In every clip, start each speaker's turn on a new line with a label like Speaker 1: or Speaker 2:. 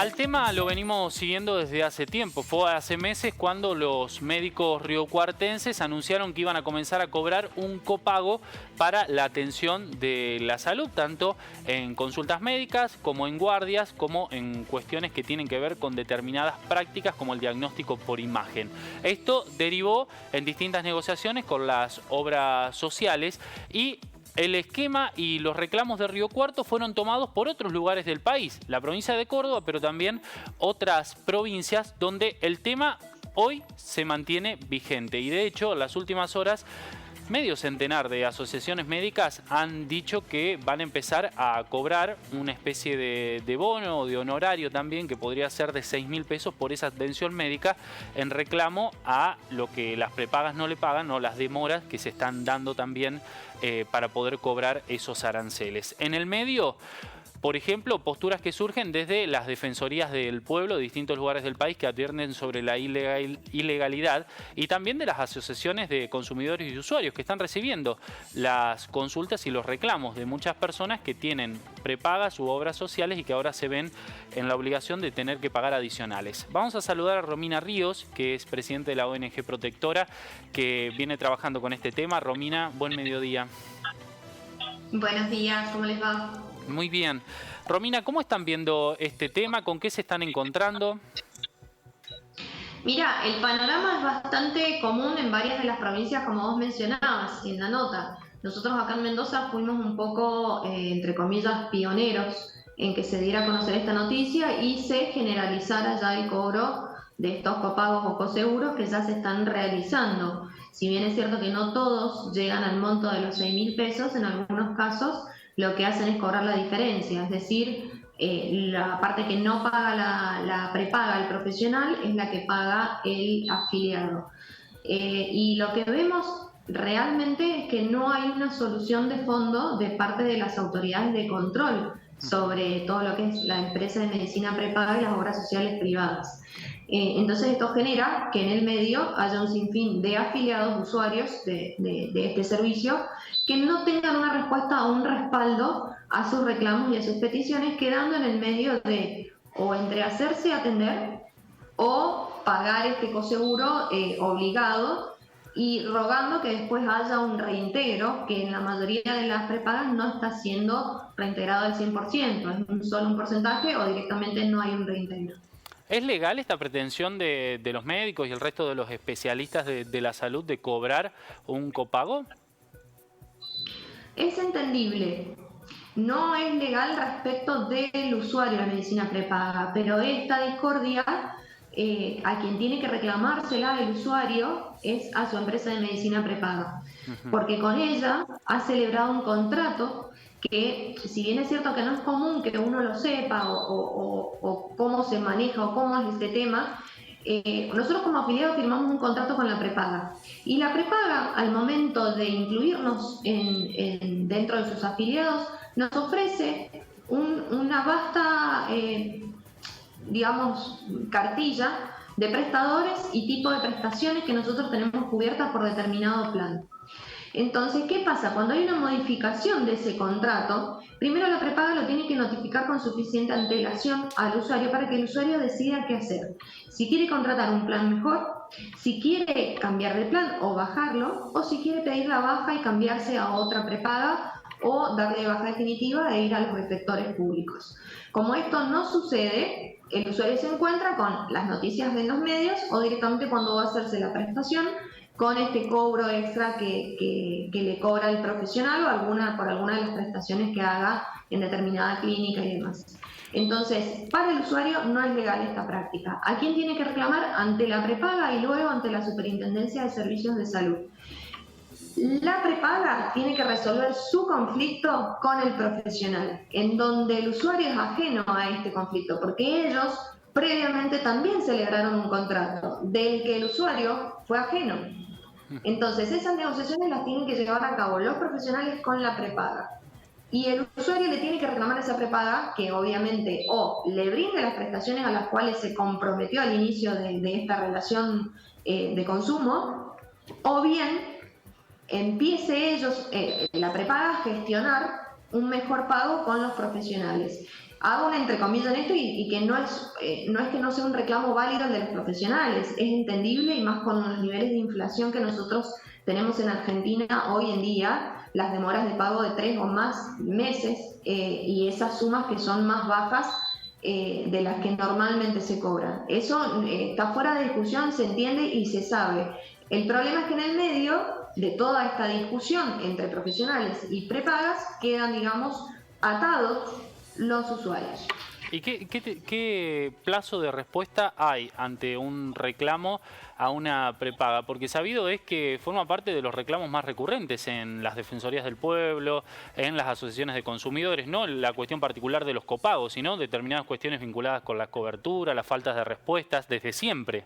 Speaker 1: Al tema lo venimos siguiendo desde hace tiempo. Fue hace meses cuando los médicos riocuartenses anunciaron que iban a comenzar a cobrar un copago para la atención de la salud, tanto en consultas médicas como en guardias, como en cuestiones que tienen que ver con determinadas prácticas como el diagnóstico por imagen. Esto derivó en distintas negociaciones con las obras sociales y el esquema y los reclamos de Río Cuarto fueron tomados por otros lugares del país, la provincia de Córdoba, pero también otras provincias donde el tema hoy se mantiene vigente. Y de hecho, en las últimas horas, medio centenar de asociaciones médicas han dicho que van a empezar a cobrar una especie de bono o de honorario también, que podría ser de 6.000 pesos por esa atención médica, en reclamo a lo que las prepagas no le pagan o las demoras que se están dando también para poder cobrar esos aranceles. En el medio, por ejemplo, posturas que surgen desde las defensorías del pueblo de distintos lugares del país que advierten sobre la ilegalidad y también de las asociaciones de consumidores y usuarios que están recibiendo las consultas y los reclamos de muchas personas que tienen prepagas u obras sociales y que ahora se ven en la obligación de tener que pagar adicionales. Vamos a saludar a Romina Ríos, que es presidente de la ONG Protectora, que viene trabajando con este tema. Romina, buen mediodía.
Speaker 2: Buenos días, ¿cómo les va?
Speaker 1: Muy bien. Romina, ¿cómo están viendo este tema? ¿Con qué se están encontrando?
Speaker 2: Mira, el panorama es bastante común en varias de las provincias, como vos mencionabas en la nota. Nosotros acá en Mendoza fuimos un poco, entre comillas, pioneros en que se diera a conocer esta noticia y se generalizara ya el cobro de estos copagos o coseguros que ya se están realizando. Si bien es cierto que no todos llegan al monto de los 6.000 pesos, en algunos casos lo que hacen es cobrar la diferencia, es decir, la parte que no paga la prepaga el profesional es la que paga el afiliado. Y lo que vemos realmente es que no hay una solución de fondo de parte de las autoridades de control sobre todo lo que es la empresa de medicina prepaga y las obras sociales privadas. Entonces esto genera que en el medio haya un sinfín de afiliados, usuarios de este servicio, que no tengan una respuesta o un respaldo a sus reclamos y a sus peticiones, quedando en el medio de o entre hacerse atender o pagar este coseguro obligado y rogando que después haya un reintegro, que en la mayoría de las prepagas no está siendo reintegrado al 100%, es solo un porcentaje o directamente no hay un reintegro.
Speaker 1: ¿Es legal esta pretensión de los médicos y el resto de los especialistas de la salud de cobrar un copago?
Speaker 2: Es entendible. No es legal respecto del usuario de la medicina prepaga, pero esta discordia a quien tiene que reclamársela el usuario es a su empresa de medicina prepaga, porque con ella ha celebrado un contrato que, si bien es cierto que no es común que uno lo sepa o cómo se maneja o cómo es este tema, nosotros como afiliados firmamos un contrato con la prepaga y la prepaga, al momento de incluirnos dentro de sus afiliados, nos ofrece una vasta digamos, cartilla de prestadores y tipo de prestaciones que nosotros tenemos cubiertas por determinado plan. Entonces, ¿qué pasa? Cuando hay una modificación de ese contrato, primero la prepaga lo tiene que notificar con suficiente antelación al usuario para que el usuario decida qué hacer. Si quiere contratar un plan mejor, si quiere cambiar de plan o bajarlo, o si quiere pedir la baja y cambiarse a otra prepaga o darle baja definitiva e ir a los receptores públicos. Como esto no sucede, el usuario se encuentra con las noticias de los medios o directamente cuando va a hacerse la prestación con este cobro extra que le cobra el profesional o por alguna de las prestaciones que haga en determinada clínica y demás. Entonces, para el usuario no es legal esta práctica. ¿A quién tiene que reclamar? Ante la prepaga y luego ante la Superintendencia de Servicios de Salud. La prepaga tiene que resolver su conflicto con el profesional, en donde el usuario es ajeno a este conflicto, porque ellos previamente también celebraron un contrato del que el usuario fue ajeno. Entonces esas negociaciones las tienen que llevar a cabo los profesionales con la prepaga. Y el usuario le tiene que reclamar esa prepaga que obviamente o le brinde las prestaciones a las cuales se comprometió al inicio de esta relación de consumo, o bien empiece ellos, la prepaga, a gestionar un mejor pago con los profesionales. hago una entrecomilla en esto y que no es que no sea un reclamo válido el de los profesionales, es entendible y más con los niveles de inflación que nosotros tenemos en Argentina hoy en día, las demoras de pago de 3 o más meses y esas sumas que son más bajas de las que normalmente se cobran. Eso está fuera de discusión, se entiende y se sabe. El problema es que en el medio de toda esta discusión entre profesionales y prepagas quedan, digamos, atados los usuarios.
Speaker 1: ¿Y qué plazo de respuesta hay ante un reclamo a una prepaga? Porque sabido es que forma parte de los reclamos más recurrentes en las defensorías del pueblo, en las asociaciones de consumidores, no la cuestión particular de los copagos, sino determinadas cuestiones vinculadas con la cobertura, las faltas de respuestas, desde siempre.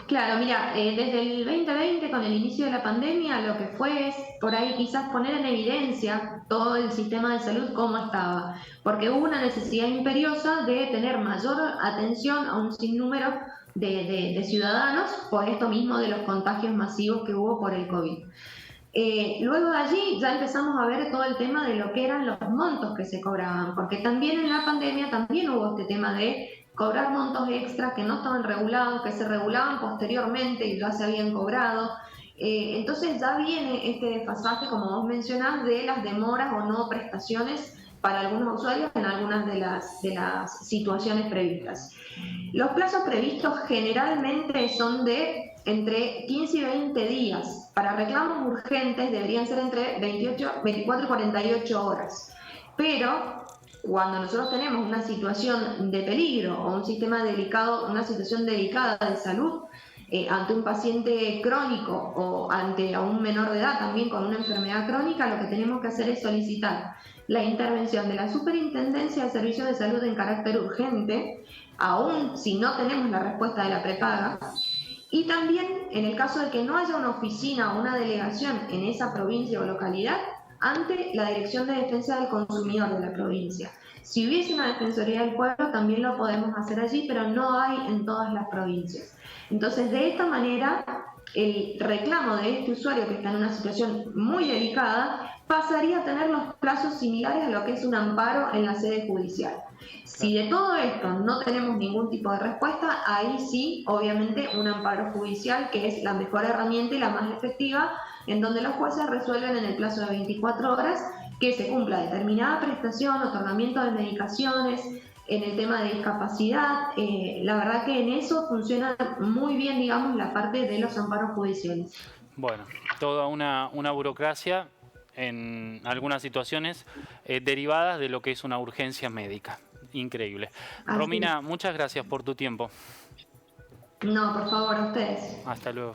Speaker 2: Claro, mira, desde el 2020, con el inicio de la pandemia, lo que fue es por ahí quizás poner en evidencia todo el sistema de salud cómo estaba, porque hubo una necesidad imperiosa de tener mayor atención a un sinnúmero de ciudadanos por esto mismo de los contagios masivos que hubo por el COVID. Luego de allí ya empezamos a ver todo el tema de lo que eran los montos que se cobraban, porque también en la pandemia también hubo este tema de cobrar montos extras que no estaban regulados, que se regulaban posteriormente y ya se habían cobrado. Entonces ya viene este desfasaje, como vos mencionás, de las demoras o no prestaciones para algunos usuarios en algunas de las situaciones previstas. Los plazos previstos generalmente son de entre 15 y 20 días. Para reclamos urgentes deberían ser entre 24 y 48 horas. Pero cuando nosotros tenemos una situación de peligro o un sistema delicado, una situación delicada de salud, ante un paciente crónico o ante a un menor de edad también con una enfermedad crónica, lo que tenemos que hacer es solicitar la intervención de la Superintendencia de Servicios de Salud en carácter urgente, aún si no tenemos la respuesta de la prepaga. Y también, en el caso de que no haya una oficina o una delegación en esa provincia o localidad, ante la Dirección de Defensa del Consumidor de la provincia. Si hubiese una Defensoría del Pueblo, también lo podemos hacer allí, pero no hay en todas las provincias. Entonces, de esta manera, el reclamo de este usuario que está en una situación muy delicada pasaría a tener los plazos similares a lo que es un amparo en la sede judicial. Si de todo esto no tenemos ningún tipo de respuesta, ahí sí, obviamente, un amparo judicial, que es la mejor herramienta y la más efectiva, en donde los jueces resuelven en el plazo de 24 horas que se cumpla determinada prestación, otorgamiento de medicaciones, en el tema de discapacidad. La verdad que en eso funciona muy bien, digamos, la parte de los amparos judiciales.
Speaker 1: Bueno, toda una burocracia en algunas situaciones derivadas de lo que es una urgencia médica. Increíble.
Speaker 2: Así
Speaker 1: Romina,
Speaker 2: es.
Speaker 1: muchas gracias por tu tiempo.
Speaker 2: No, por favor, a ustedes.
Speaker 1: Hasta luego.